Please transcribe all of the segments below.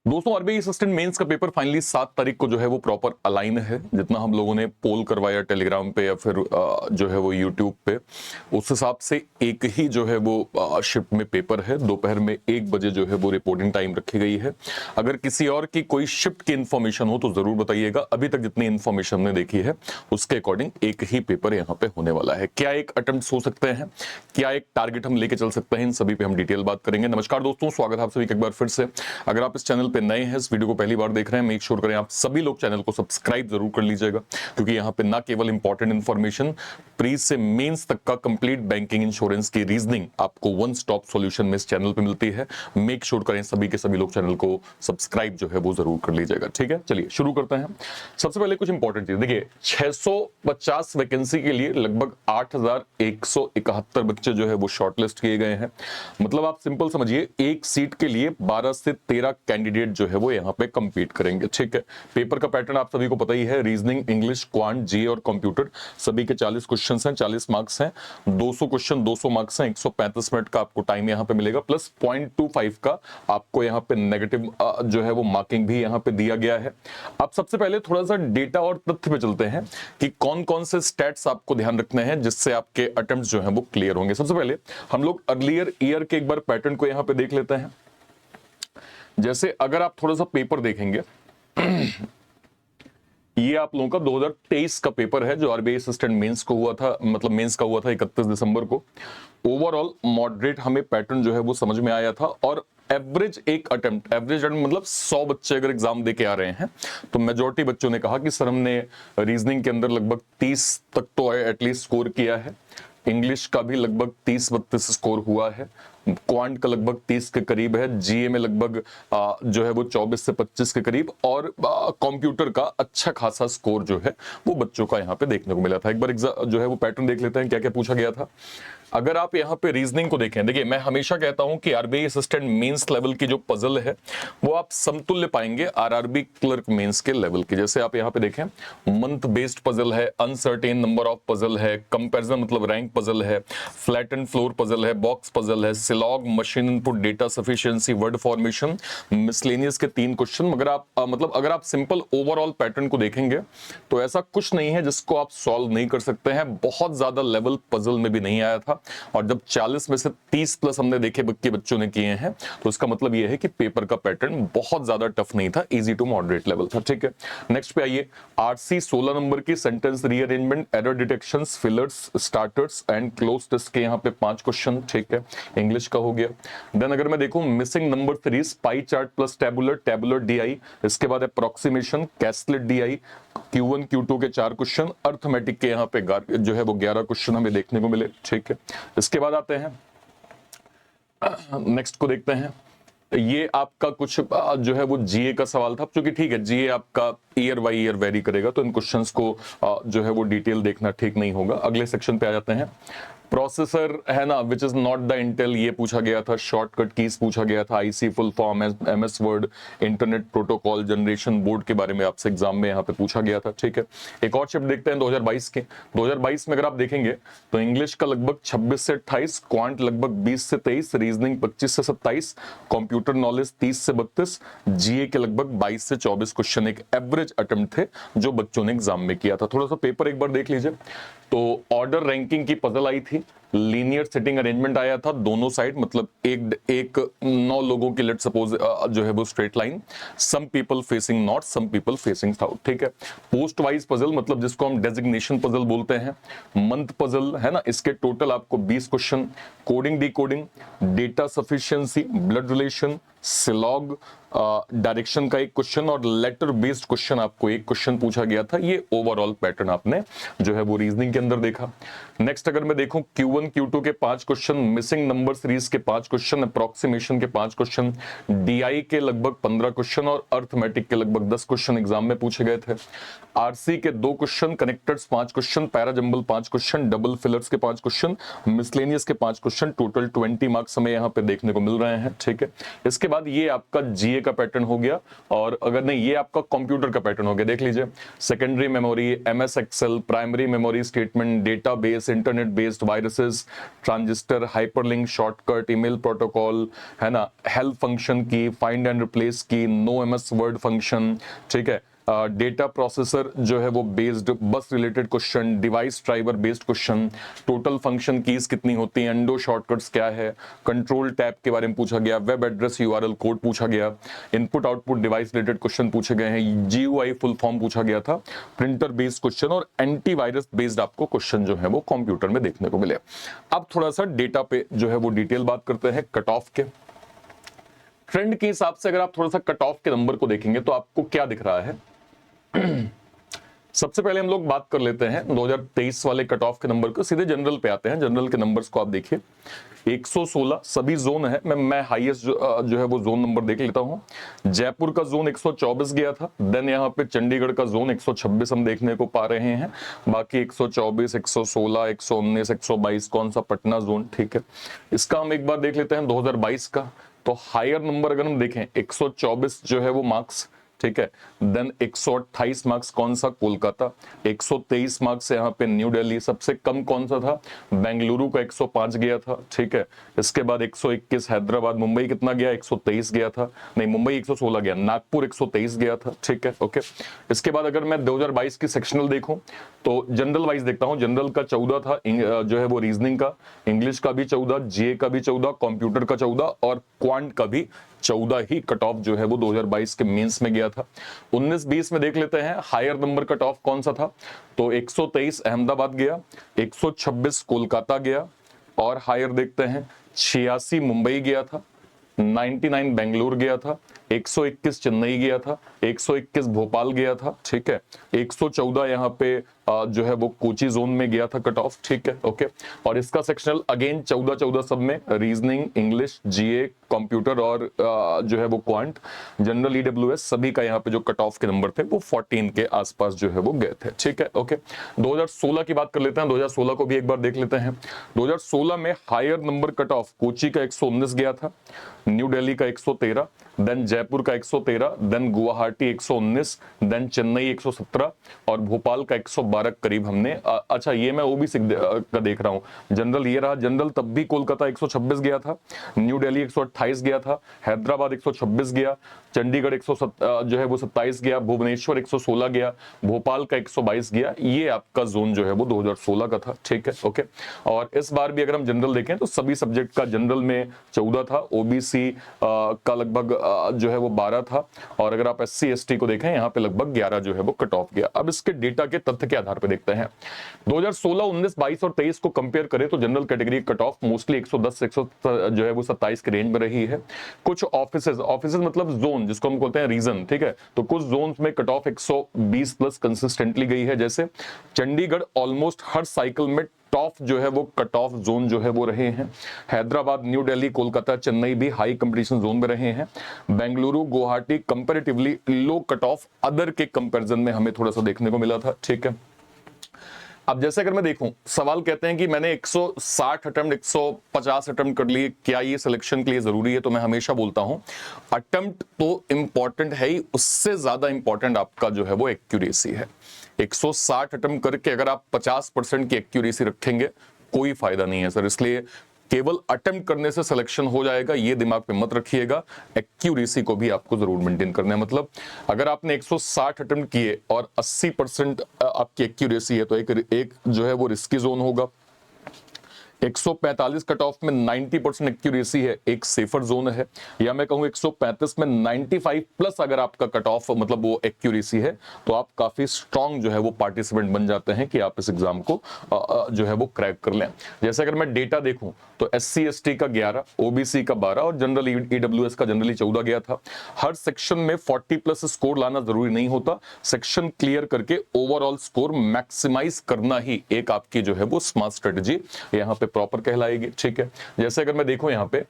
दोस्तों RBI assistant mains का paper finally 7 तारीख को जो है वो प्रॉपर अलाइन है। जितना हम लोगों ने पोल करवाया टेलीग्राम पे या फिर जो है वो यूट्यूब पे, उस हिसाब से एक ही जो है वो शिफ्ट में पेपर है। दोपहर में 1 बजे जो है वो रिपोर्टिंग टाइम रखी गई है। अगर किसी और की कोई शिफ्ट की इन्फॉर्मेशन हो तो जरूर बताइएगा। अभी तक जितनी इन्फॉर्मेशन हमने देखी है उसके अकॉर्डिंग एक ही पेपर यहाँ पे होने वाला है। क्या एक अटेम्प्ट हो सकते हैं, क्या एक टारगेट हम लेके चल सकते हैं, इन सभी पे हम डिटेल बात करेंगे। नमस्कार दोस्तों, स्वागत है आप सभी एक बार फिर से। अगर आप इस चैनल पे नए हैं, इस वीडियो को पहली बार देख रहे हैं, मेक श्योर करें आप सभी लोग चैनल को सब्सक्राइब जरूर कर लीजिएगा, क्योंकि यहाँ पे ना केवल इंपॉर्टेंट इंफॉर्मेशन, प्री से मेंस तक का कंप्लीट बैंकिंग इंश्योरेंस की रीजनिंग आपको वन स्टॉप सॉल्यूशन में इस चैनल पे मिलती है। मेक श्योर करें सभी के सभी लोग चैनल को सब्सक्राइब जो है वो जरूर कर लीजिएगा। ठीक है, चलिए शुरू करते हैं। सबसे पहले कुछ इंपॉर्टेंट चीज देखिए, 650 वैकेंसी के लिए लगभग 8171 बच्चे जो है वो शॉर्टलिस्ट किए गए हैं। मतलब आप सिंपल समझिए, एक सीट के लिए 12 से 13 कैंडिडेट जो है वो यहाँ पे compete करेंगे। ठीक है, पेपर का पैटर्न आप सभी को पता ही है। रीजनिंग, इंग्लिश, क्वांट, जीए और कंप्यूटर सभी के 40 क्वेश्चंस हैं, 40 मार्क्स हैं। 200 क्वेश्चन 200 मार्क्स हैं। 135 मिनट का आपको टाइम यहाँ पे मिलेगा, प्लस 0.25 का आपको यहाँ पे नेगेटिव जो है वो मार्किंग भी यहाँ पे दिया गया है। अब सबसे पहले थोड़ा सा डेटा और तथ्य पे चलते हैं कि कौन कौन से स्टैट्स आपको ध्यान रखने हैं जिससे आपके अटेम्प्ट्स जो है वो क्लियर होंगे। सबसे पहले हम लोग अर्लियर ईयर के एक बार पैटर्न को यहाँ पे देख लेते हैं। जैसे अगर आप थोड़ा सा पेपर देखेंगे, ये आप लोगों का 2023 का पेपर है जो आरबीआई असिस्टेंट मेंस को हुआ था, मतलब मेंस का हुआ था 31 दिसंबर को। ओवरऑल मॉडरेट हमें पैटर्न जो है वो समझ में आया था, और एवरेज एक अटेम्प्ट, एवरेज मतलब 100 बच्चे अगर एग्जाम दे के आ रहे हैं तो मेजॉरिटी बच्चों ने कहा कि सर हमने रीजनिंग के अंदर लगभग 30 तक तो एटलीस्ट स्कोर किया है, इंग्लिश का भी लगभग 30-32 स्कोर हुआ है, क्वांट का लगभग 30 के करीब है, जीए में लगभग जो है वो 24 से 25 के करीब, और कंप्यूटर का अच्छा खासा स्कोर जो है वो बच्चों का यहाँ पे देखने को मिला था। एक बार जो है वो पैटर्न देख लेते हैं क्या क्या पूछा गया था। अगर आप यहाँ पे रीजनिंग को देखें, देखिए मैं हमेशा कहता हूं कि आरबीआई असिस्टेंट मेंस लेवल की जो पजल है वो आप समतुल्य पाएंगे आरआरबी क्लर्क मेंस के लेवल की। जैसे आप यहाँ पे देखें, मंथ बेस्ड पजल है, अनसर्टेन नंबर ऑफ पजल है, कंपैरिजन मतलब रैंक पजल है, फ्लैट एंड फ्लोर पजल है, बॉक्स पजल है, सिलॉग, machine input, data sufficiency, word formation, miscellaneous के 3 क्वेश्चन। मगर आप मतलब अगर आप सिंपल ओवरऑल पैटर्न को देखेंगे तो ऐसा कुछ नहीं है जिसको आप सॉल्व नहीं कर सकते हैं। बहुत ज्यादा लेवल पजल में भी नहीं आया था, और जब 40 में से 30 प्लस हमने देखे कि बच्चों ने किए हैं तो इसका मतलब यह है कि पेपर का पैटर्न बहुत ज्यादा टफ नहीं था, इजी टू मॉडरेट लेवल था। ठीक है, नेक्स्ट पे आइए। आरसी 16 नंबर की sentence rearrangement, error detections, fillers, starters and cloze test के यहाँ पे 5 क्वेश्चन। ठीक है, इंग्लिश का हो गया। देन अगर मैं देखूं missing number 3, pie chart plus tabular, tabular DI, इसके बाद अप्रोक्सीमेशन, कैस्लेट डीआई, Q1 Q2 के 4 क्वेश्चन, अर्थमेटिक के यहाँ पे जो है वो 11 क्वेश्चन हमें देखने को मिले। ठीक है, इसके बाद आते हैं नेक्स्ट को देखते हैं। ये आपका कुछ जो है वो जीए का सवाल था, क्योंकि ठीक है जीए आपका ईयर बाई ईयर वेरी करेगा तो इन क्वेश्चंस को जो है वो डिटेल देखना ठीक नहीं होगा। अगले सेक्शन पे आ जाते हैं। प्रोसेसर है ना, which is not the Intel, ये पूछा गया था। शॉर्टकट कीज पूछा गया था, IC full form, MS word, internet protocol generation board के बारे में आपसे एग्जाम में यहाँ पे पूछा गया था। ठीक है, एक और शिफ्ट देखते हैं 2022 के। 2022 में अगर आप देखेंगे तो इंग्लिश का लगभग 26 से 28, क्वांट लगभग 20 से 23, रीजनिंग 25 से 27, कंप्यूटर नॉलेज 30 से 32, जीए के लगभग 22 से 24 क्वेश्चन एक एवरेज अटेम्प्ट थे जो बच्चों ने एग्जाम में किया था। थोड़ा सा पेपर एक बार देख लीजिए। तो ऑर्डर रैंकिंग की पजल आई थी, लीनियर सिटिंग अरेंजमेंट आया था दोनों साइड, मतलब एक 9 लोगों की लेट सपोज जो है वो straight line, some people facing north, some people facing south. ठीक है, पोस्ट वाइज पजल मतलब जिसको हम डेजिग्नेशन पजल बोलते हैं, मंथ पजल है ना, इसके टोटल आपको 20 question, coding decoding, data sufficiency, blood relation, सिलॉग, डायरेक्शन का 1 क्वेश्चन, और लेटर बेस्ड क्वेश्चन आपको 1 क्वेश्चन पूछा गया था। ये ओवरऑल पैटर्न आपने जो है वो रीजनिंग के अंदर देखा। नेक्स्ट अगर मैं देखूं Q1 Q2 के 5 क्वेश्चन, मिसिंग नंबर सीरीज के 5 क्वेश्चन, अप्रोक्सीमेशन के 5 क्वेश्चन, डीआई के लगभग 15 क्वेश्चन, और अर्थमेटिक के लगभग 10 क्वेश्चन एग्जाम में पूछे गए थे। आरसी के 2 question, connectors 5 question, parajumble 5 question, double fillers के 5 क्वेश्चन, मिसलेनियस के 5 क्वेश्चन, टोटल 20 मार्क्स हमें यहाँ पे देखने को मिल रहे हैं। ठीक है, इसके बाद ये आपका जीए का पैटर्न हो गया, और अगर नहीं ये आपका कंप्यूटर का पैटर्न हो गया। देख लीजिए, secondary memory, MS Excel, primary memory statement, database, internet based, viruses, interface, transistor, hyperlink, shortcut, email protocol, है ना, हेल्प फंक्शन की, फाइंड एंड रिप्लेस की, नो एमएस वर्ड फंक्शन, ठीक है, डेटा प्रोसेसर जो है वो based, bus related question, device driver based question, total function keys कितनी होती हैं, एंडो शॉर्टकट्स क्या है, कंट्रोल टैब के बारे में पूछा गया, वेब एड्रेस यूआरएल कोड पूछा गया, input output device related question पूछे गए हैं, जीयूआई फुल फॉर्म पूछा गया था, प्रिंटर बेस्ड क्वेश्चन और एंटीवायरस बेस्ड आपको क्वेश्चन जो है वो कंप्यूटर में देखने को मिले। अब थोड़ा सा डेटा पे जो है वो डिटेल बात करते हैं कट ऑफ के ट्रेंड के हिसाब से। अगर आप थोड़ा सा कट ऑफ के नंबर को देखेंगे तो आपको क्या दिख रहा है? सबसे पहले हम लोग बात कर लेते हैं 2023 वाले कट ऑफ के नंबर को, सीधे जनरल पे आते हैं। जनरल के नंबर्स को आप देखिए, 116 सभी जोन है। मैं हाईएस्ट जो है वो जोन नंबर देख लेता हूं। जयपुर का जोन 124 गया था। देन यहाँ पे चंडीगढ़ का जोन 126 हम देखने को पा रहे हैं। बाकी 124, 116, 119, 122 कौन सा? पटना जोन, ठीक है। इसका हम एक बार देख लेते हैं 2022 का। तो हायर नंबर अगर हम देखें 124 जो है वो मार्क्स, ठीक है। देन 128 मार्क्स कौन सा? कोलकाता। 123 मार्क्स यहाँ पे न्यू दिल्ली। सबसे कम कौन सा था? बेंगलुरु का 105 गया था, ठीक है। इसके बाद 121 हैदराबाद। मुंबई कितना गया? 123 गया था, नहीं मुंबई 116 गया। नागपुर 123 गया था, ठीक है, ओके। इसके बाद अगर मैं 2022 की सेक्शनल देखूं तो जनरल वाइज देखता हूं। जनरल का 14 था जो है वो रीजनिंग का, इंग्लिश का भी 14, जीए का भी 14, कंप्यूटर का 14 और क्वांट का भी 14 ही कट ऑफ जो है वो 2022 के मेंस में गया था। 19-20 में देख लेते हैं हायर नंबर कट ऑफ कौन सा था। तो 123 अहमदाबाद गया, 126 कोलकाता गया और हायर देखते हैं 86 मुंबई गया था, 99 बेंगलुरु गया था, 121 चेन्नई गया था, 121 भोपाल गया था, ठीक है। 114 यहाँ पे जो है वो कोची जोन में गया था कट ऑफ, ठीक है, ओके। और इसका सेक्शनल अगेन 14 सब में रीजनिंग, इंग्लिश, जीए, कंप्यूटर और जो है वो क्वांट, जनरल, ईडब्ल्यूएस सभी का यहाँ पे जो कट ऑफ के नंबर थे वो 14 के आसपास जो है वो गए थे, ठीक है, ओके। 2016 की बात कर लेते हैं। 2016 को भी एक बार देख लेते हैं। 2016 में higher number cut off Kochi का 119 गया था, न्यू दिल्ली का 113, देन जयपुर का 113, देन गुवाहाटी 119, देन चेन्नई 117 और भोपाल का 112 करीब हमने अच्छा ये मैं ओबीसी का देख रहा हूं। जनरल ये रहा। जनरल तब भी कोलकाता 126 गया था, न्यू दिल्ली 128 गया था, हैदराबाद 126 गया, चंडीगढ़ 107 जो है वो 27 गया, भुवनेश्वर 116 गया, भोपाल का 122 गया। ये आपका जोन जो है वो 2016 का था, ठीक है, ओके। और इस बार भी अगर हम जनरल देखें तो सभी सब्जेक्ट का जनरल में 14 था, ओबीसी का लगभग जो है वो 12 था और अगर आप एससी एसटी को देखें यहाँ पे लगभग 11 जो है वो कट ऑफ गया। अब इसके डेटा के तथ्य के आधार पे देखते हैं। 2016, 19, 22 और 23 को कंपेयर करें तो general category cut off mostly 110 जो है वो 27 के रेंज में रही है। कुछ ऑफिसेज मतलब जोन जिसको हम बोलते हैं रीजन, ठीक है। तो कुछ जोन्स में कट ऑफ 120 प्लस कंसिस्टेंटली गई है। जैसे चंडीगढ़ ऑलमोस्ट हर साइकिल में टॉप जो है वो कट ऑफ जोन जो है वो रहे हैं। हैदराबाद, न्यू दिल्ली, कोलकाता, चेन्नई भी हाई कंपटीशन जोन में रहे हैं। बेंगलुरु, गुवाहाटी कंपैरेटिवली लो कट ऑफ अदर के कंपैरिजन में हमें थोड़ा सा देखने को मिला था, ठीक है। अब जैसे अगर मैं देखूं, सवाल कहते हैं कि मैंने 160 अटेम्प्ट 150 अटेम्प्ट कर लिए, क्या ये सिलेक्शन के लिए जरूरी है? तो मैं हमेशा बोलता हूं अटेम्प्ट तो इंपॉर्टेंट है ही, उससे ज्यादा इंपॉर्टेंट आपका जो है वो एक्यूरेसी है। 160 अटेम्प्ट करके अगर आप 50% की एक्यूरेसी रखेंगे कोई फायदा नहीं है सर। इसलिए केवल अटेम्प्ट करने से सिलेक्शन हो जाएगा ये दिमाग में मत रखिएगा, एक्यूरेसी को भी आपको जरूर मेंटेन करना है। मतलब अगर आपने 160 अटेम्प्ट किए और 80% आपकी एक्यूरेसी है तो एक जो है वो रिस्की जोन होगा। 145 कट ऑफ में 90% एक्यूरेसी है, एक सेफर जोन है। या मैं कहूं 135 में 95 प्लस अगर आपका कट ऑफ मतलब वो एक्यूरेसी है तो आप काफी स्ट्रांग जो है वो पार्टिसिपेंट बन जाते हैं कि आप इस एग्जाम को जो है वो क्रैक कर लें। जैसे अगर मैं डेटा देखूं तो एससी एसटी का 11, ओबीसी का 12 और जनरल ईडब्ल्यूएस का जनरली 14 गया था। हर सेक्शन में 40 प्लस स्कोर लाना जरूरी नहीं होता, सेक्शन क्लियर करके ओवरऑल स्कोर मैक्सिमाइज करना ही एक आपकी जो है वो स्मार्ट स्ट्रेटजी यहाँ पे प्रॉपर कहलाएगी, ठीक है। जैसे अगर मैं देखूं यहाँ पे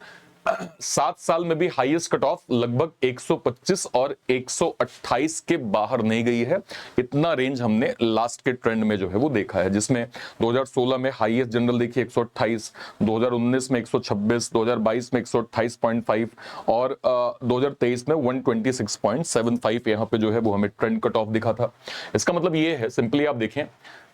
7 साल में भी हाईएस्ट कट ऑफ लगभग 125 और 128 के बाहर नहीं गई है। इतना रेंज हमने लास्ट के ट्रेंड में जो है वो देखा है, जिसमें 2016 में हाईएस्ट जनरल देखिए 128, 2019 में 126, 2022 में 128.5 और 2023 में 126.75 यहाँ पे जो है वो हमें ट्रेंड कट ऑफ दिखा था। इसका मतलब ये है, सिंपली आप देखें,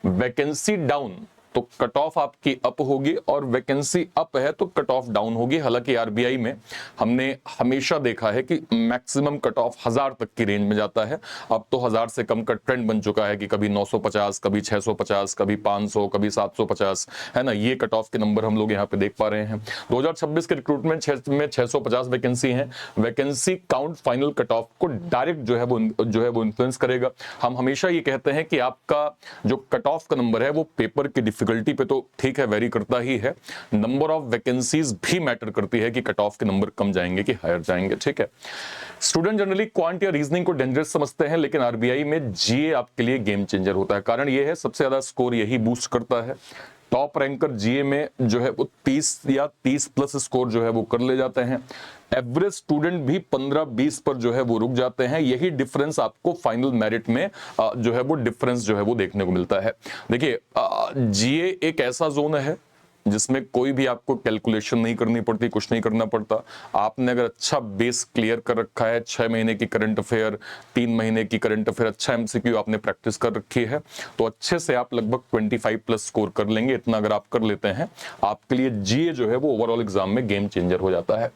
वैकेंसी डाउन तो कट ऑफ आपकी अप होगी, और वैकेंसी अप है तो कट ऑफ डाउन होगी। हालांकि आरबीआई में हमने हमेशा देखा है कि मैक्सिमम कट ऑफ 1000 तक की रेंज में जाता है। अब तो 1000 से कम का ट्रेंड बन चुका है कि कभी 950, कभी 650, कभी 500, कभी 750, है ना। ये कट ऑफ के नंबर हम लोग यहाँ पे देख पा रहे हैं। 2026 के रिक्रूटमेंट में 650 वैकेंसी है। Vacancy count final cut off को डायरेक्ट जो है वो इन्फ्लुएंस करेगा। हम हमेशा ये कहते हैं कि आपका जो कट ऑफ का नंबर है वो पेपर की डिफिकल्टी पे तो ठीक है वेरी करता ही है, नंबर ऑफ वैकेंसीज भी मैटर करती है कि कट ऑफ के नंबर कम जाएंगे कि हायर जाएंगे, ठीक है। स्टूडेंट जनरली क्वांट या रीजनिंग को डेंजरस समझते हैं, लेकिन आरबीआई में जीए आपके लिए गेम चेंजर होता है। कारण ये है, सबसे ज्यादा स्कोर यही बूस्ट करता है। टॉप रैंकर जीए में जो है वो 30 या 30 प्लस स्कोर जो है वो कर ले जाते हैं। एवरेज स्टूडेंट भी 15-20 पर जो है वो रुक जाते हैं। यही डिफरेंस आपको फाइनल मेरिट में जो है वो डिफरेंस जो है वो देखने को मिलता है। देखिए, जीए एक ऐसा जोन है जिसमें कोई भी आपको कैलकुलेशन नहीं करनी पड़ती, कुछ नहीं करना पड़ता। आपने अगर अच्छा बेस क्लियर कर रखा है, 6 महीने की करंट अफेयर, 3 महीने की करंट अफेयर, अच्छा एमसीक्यू आपने प्रैक्टिस कर रखी है, तो अच्छे से आप लगभग 25 प्लस स्कोर कर लेंगे। इतना अगर आप कर लेते हैं, आपके लिए जीए जो है वो ओवरऑल एग्जाम में गेम चेंजर हो जाता है।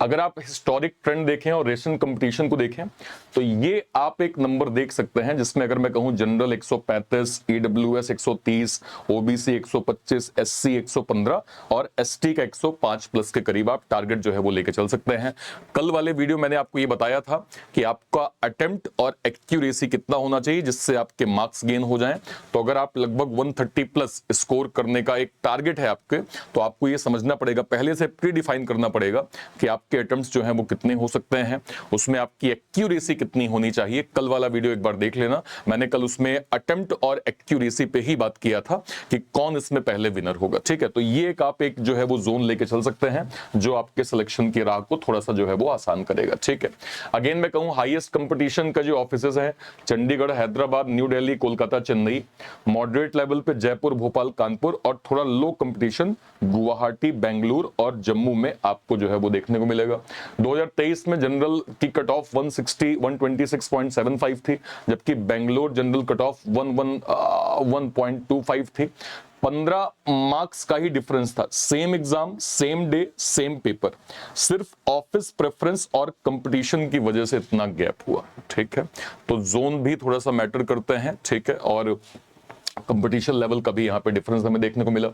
अगर आप हिस्टोरिक ट्रेंड देखें और रेशन कंपटीशन को देखें, तो ये आप एक नंबर देख सकते हैं जिसमें अगर मैं कहूं जनरल 135, ईडब्ल्यूएस 130, ओबीसी 125, एससी 115 और एसटी का 105 प्लस के करीब आप टारगेट जो है वो लेके चल सकते हैं। कल वाले वीडियो मैंने आपको ये बताया था कि आपका अटेम्प्ट और एक्यूरेसी कितना होना चाहिए जिससे आपके मार्क्स गेन हो जाएं। तो अगर आप लगभग 130 प्लस स्कोर करने का एक टारगेट है आपके, तो आपको ये समझना पड़ेगा, पहले से प्री डिफाइन करना पड़ेगा कि आपके अटेम्प्ट्स जो हैं वो कितने हो सकते हैं, उसमें आपकी एक्यूरेसी कितनी होनी चाहिए। कल वाला वीडियो एक बार देख लेना, मैंने कल उसमें अटेम्प्ट और एक्यूरेसी पे ही बात किया था कि कौन इसमें पहले विनर होगा, ठीक है। तो ये एक आप एक जो है वो जोन लेके चल सकते हैं जो आपके सिलेक्शन की राह को थोड़ा सा जो है वो आसान करेगा, ठीक है। अगेन मैं कहूं, हाईएस्ट कंपटीशन का जो ऑफिसेज है Chandigarh, Hyderabad, new Delhi, Kolkata, Chennai. Moderate level पे जयपुर, भोपाल, कानपुर, और थोड़ा लो कंपटीशन गुवाहाटी, बेंगलुरु और जम्मू में आपको जो है वो देखने को मिलेगा। 2023 में जनरल की कट ऑफ 126.75 थी, जबकि बेंगलोर जनरल कट ऑफ 1.25 थी। 15 मार्क्स का ही डिफरेंस था, same exam, same day, same paper, सिर्फ ऑफिस प्रेफरेंस और कंपटीशन की वजह से इतना गैप हुआ, ठीक है। तो जोन भी थोड़ा सा मैटर करते हैं, ठीक है, और कंपटीशन लेवल का भी यहाँ पे डिफरेंस हमें देखने को मिला।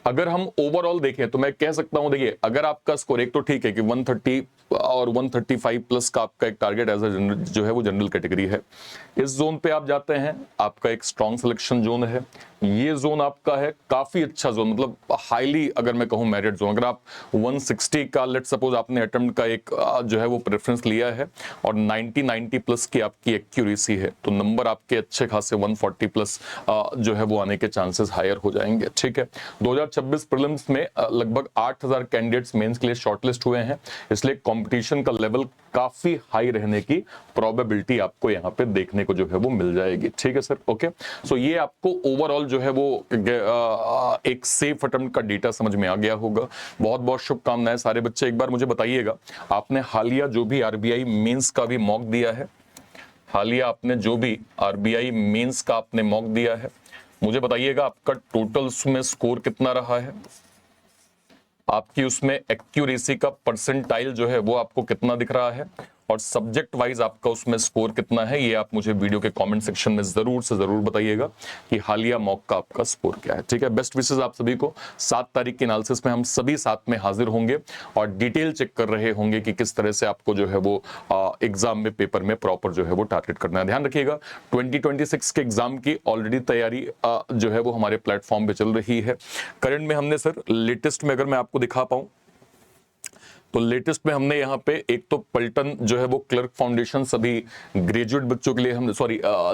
अगर हम ओवरऑल देखें तो मैं कह सकता हूं, देखिए अगर आपका स्कोर, एक तो ठीक है कि 130 और 135 प्लस का आपका एक टारगेट एज अ जो है वो जनरल कैटेगरी है, इस जोन पे आप जाते हैं, आपका एक स्ट्रॉन्ग सिलेक्शन जोन है। ये जोन आपका है काफी अच्छा जोन, मतलब हाईली अगर मैं कहूं मेरिट जोन। अगर आप 160 का लेट सपोज आपने अटेम्प्ट का एक जो है वो प्रेफरेंस लिया है और 90 प्लस की आपकी एक्यूरेसी है, तो नंबर आपके अच्छे खासे 140 प्लस जो है वो आने के चांसेस हायर हो जाएंगे, ठीक है। 2026 प्रीलिम्स में लगभग 8000 कैंडिडेट्स मेंस के लिए शॉर्टलिस्ट हुए हैं, इसलिए कंपटीशन का लेवल काफी हाई रहने की प्रोबेबिलिटी आपको यहाँ पे देखने को जो है वो मिल जाएगी, ठीक है सर, ओके। सो ये आपको ओवरऑल जो है वो एक सेफ अटेम्प्ट का डेटा समझ में आ गया होगा। बहुत बहुत शुभकामनाएं सारे बच्चे। एक बार मुझे बताइएगा, आपने हालिया जो भी आरबीआई मेंस का भी मॉक दिया है, हालिया आपने जो भी आरबीआई मेंस का आपने मॉक दिया है, मुझे बताइएगा आपका टोटल उसमें स्कोर कितना रहा है, आपकी उसमें एक्यूरेसी का परसेंटाइल जो है वो आपको कितना दिख रहा है, और सब्जेक्ट वाइज आपका उसमें स्कोर कितना है। ये आप मुझे वीडियो के कमेंट सेक्शन में जरूर से जरूर बताइएगा कि हालिया मॉक का आपका स्कोर क्या है, ठीक है। बेस्ट विशेस आप सभी को। 7 तारीख के एनालिसिस में हम सभी साथ में हाजिर होंगे और डिटेल चेक कर रहे होंगे कि किस तरह से आपको जो है वो एग्जाम में, पेपर में प्रॉपर जो है वो टारगेट करना है। ध्यान रखिएगा, 2026 के एग्जाम की ऑलरेडी तैयारी जो है वो हमारे प्लेटफॉर्म पे चल रही है। करंट में हमने सर लेटेस्ट में अगर मैं आपको दिखा पाऊं तो लेटेस्ट में हमने यहाँ पे एक तो पलटन जो है वो क्लर्क फाउंडेशन सभी ग्रेजुएट बच्चों के लिए, हम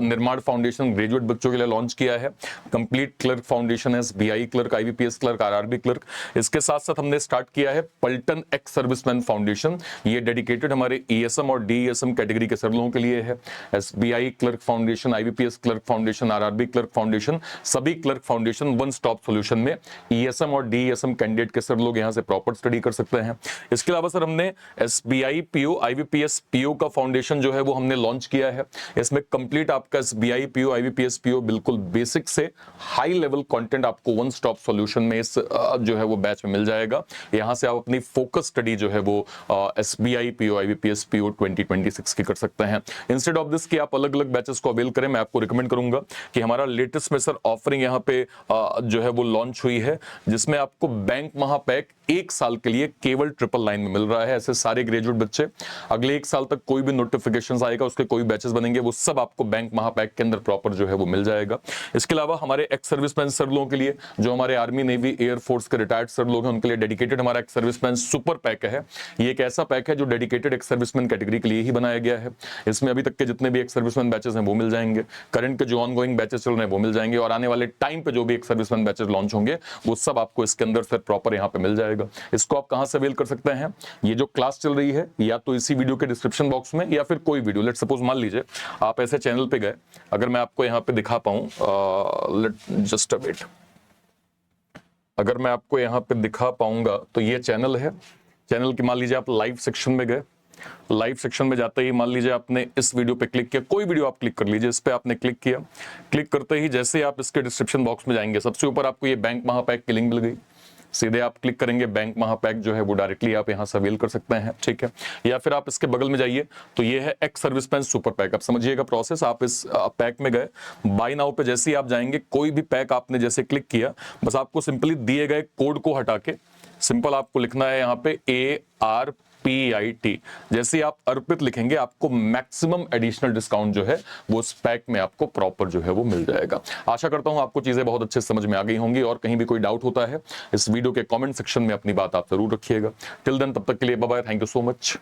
निर्माण फाउंडेशन ग्रेजुएट बच्चों के लिए लॉन्च किया है। कंप्लीट क्लर्क फाउंडेशन है, BI clerk, IBPS clerk, RRB clerk. इसके साथ साथ हमने स्टार्ट किया है पलटन एक्स सर्विसमैन फाउंडेशन, ये डेडिकेटेड हमारे ईएसएम और डीईएसएम कैटेगरी के सर लोगों के लिए है। SBI clerk foundation, IBPS clerk foundation, RRB clerk foundation, सभी clerk foundation one stop solution में ईएसएम और डीईएसएम कैंडिडेट के सर लोग यहाँ से प्रॉपर स्टडी कर सकते हैं। इसके इसके अलावा सर हमने SBI PO IBPS PO का फाउंडेशन जो है वो हमने लॉन्च किया है। इसमें कंप्लीट आपका SBI PO IBPS PO बिल्कुल बेसिक से हाई लेवल कंटेंट आपको वन स्टॉप सॉल्यूशन में इस जो है वो बैच में मिल जाएगा। यहां से आप अपनी फोकस स्टडी जो है वो SBI PO IBPS PO 2026 की कर सकते हैं। इंस्टेड ऑफ दिस कि आप अलग अलग बैचेस को अवेल करें, मैं आपको रिकमेंड करूंगा कि हमारा लेटेस्ट में सर ऑफरिंग यहाँ पे जो है वो लॉन्च हुई है, जिसमें आपको बैंक महापैक 1 साल के लिए केवल 999 में मिल रहा है। ऐसे सारे ग्रेजुएट बच्चे अगले 1 साल तक कोई भी नोटिफिकेशन आएगा, उसके कोई बैचेस बनेंगे, वो सब आपको बैंक महापैक के अंदर प्रॉपर जो है वो मिल जाएगा। इसके अलावा हमारे एक्स सर्विसमैन सर लोगों के लिए, जो हमारे आर्मी नेवी एयरफोर्स के रिटायर्ड सर लोग हैं, उनके लिए डेडिकेटेड हमारा एक्स सर्विसमैन सुपर पैक है। ये एक ऐसा पैक है जो डेडिकेटेड एक्स सर्विसमैन कैटेगरी के लिए ही बनाया गया है। इसमें अभी तक के जितने भी एक्स सर्विसमैन बैचेस हैं वो मिल जाएंगे, करंट के जो ऑनगोइंग बैचेस चल रहे हैं वो मिल जाएंगे, और आने वाले टाइम पे जो भी एक्स सर्विसमैन बैचेस लॉन्च होंगे वो सब आपको इसके अंदर सर प्रॉपर यहाँ पे मिल जाएगा। इसको आप कहां से अवेल कर सकते हैं? ये जो क्लास चल रही है या तो इसी वीडियो के डिस्क्रिप्शन बॉक्स में, या फिर कोई वीडियो, लेट सपोज मान लीजिए आप ऐसे चैनल पे गए, अगर मैं आपको यहाँ पे दिखा पाऊं, जस्ट अ वेट, अगर मैं आपको यहाँ पे दिखा पाऊंगा तो ये चैनल है। चैनल की मान लीजिए आप लाइव सेक्शन में गए, लाइव सेक्शन में जाते ही मान लीजिए आपने इस वीडियो पे क्लिक किया, कोई वीडियो आप क्लिक कर लीजिए, इस पे आपने क्लिक किया, क्लिक करते ही जैसे आप इसके डिस्क्रिप्शन बॉक्स में जाएंगे, सबसे ऊपर आपको ये बैंक महापैक की लिंक मिल गई, सीधे आप क्लिक करेंगे, बैंक महापैक जो है वो डायरेक्टली आप यहां से अवेल कर सकते हैं, ठीक है। या फिर आप इसके बगल में जाइए तो ये है एक्स सर्विसमैन सुपर पैक। आप समझिएगा प्रोसेस, आप इस पैक में गए, बाय नाउ पे जैसे ही आप जाएंगे, कोई भी पैक आपने जैसे क्लिक किया, बस आपको सिंपली दिए गए कोड को हटा के सिंपल आपको लिखना है यहाँ पे ARPIT। जैसे ही आप अर्पित लिखेंगे, आपको मैक्सिमम एडिशनल डिस्काउंट जो है वो उस पैक में आपको प्रॉपर जो है वो मिल जाएगा। आशा करता हूं आपको चीजें बहुत अच्छे समझ में आ गई होंगी, और कहीं भी कोई डाउट होता है इस वीडियो के कमेंट सेक्शन में अपनी बात आप जरूर रखिएगा। टिल देन, तब तक के लिए bye bye, thank you so much,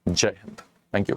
Jai Hind, thank you.